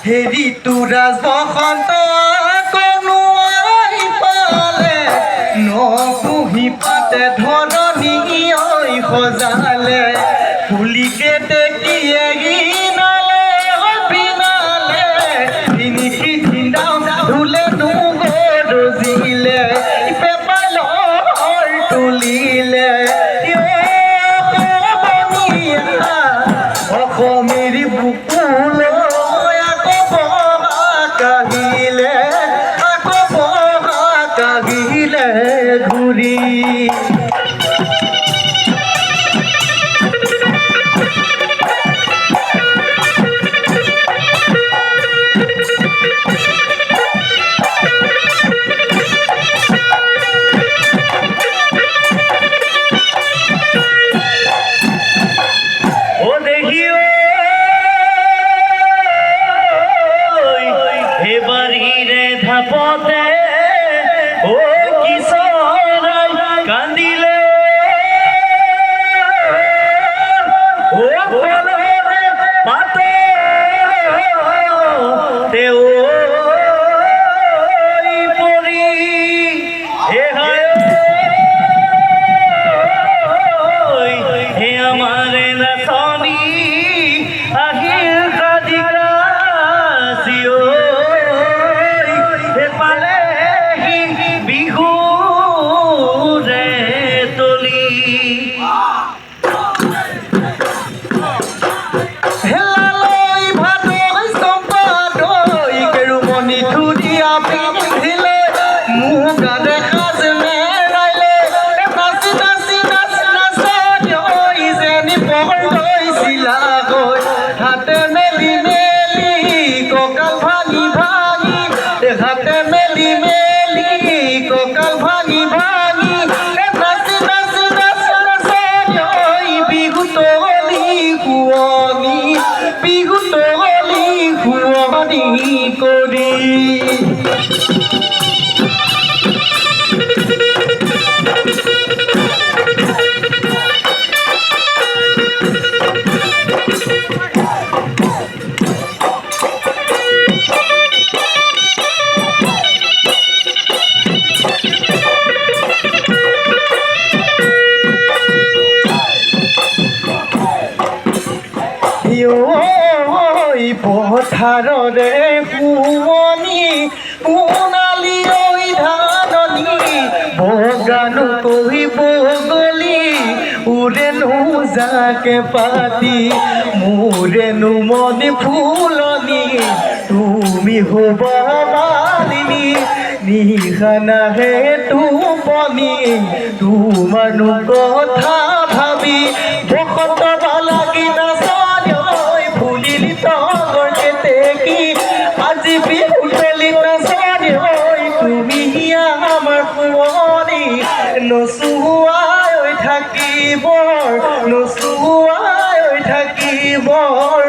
হেৰি তোৰাজ বসন্ত কনুৱাই পালে নপুহি পাতে ধৰণী ঐ সজালে ফুলিকে তেকিয়ে গিনালে পিনালে তিনিকি ধিন্দাও ধুলে নুগৰজিলে পেপালৰ তুলিলে অসমীৰ বুকুল ঘুরি ও দেখিও এবারে ধাপতে ও কান্দিলে ও পাতে তেও পরি হে আমারে নাচনি আহিল কাজিকা সিও হে পালে বিহু হাতে মেলি মেলি ককাল ভাঙি ভাঙি হাতে মেলি মেলি ককাল ভাঙি ভাঙি নাচি নাচি নাচি নাচি বিহু তলি শুৱনি বিহু তলি শুৱনি কৰি পথাৰৰে শুৱনি সোণালী ঐ ধাননি বগানো কহিব গলি উৰেনো জাকে পাতি মোৰেনো মনে ফুলনি তুমি হবা মালিনী নিশা নাহে টোপনি তোমাৰনো কথা ভাবি বসন্ত লাগি নাচালে ফুলিলি তগৰ কেতেকী আজি বিহু খেলি নাচালে তুমি আমাৰ শুৱনি নচুৱাই থাকিবৰ নচুৱাই থাকিবৰ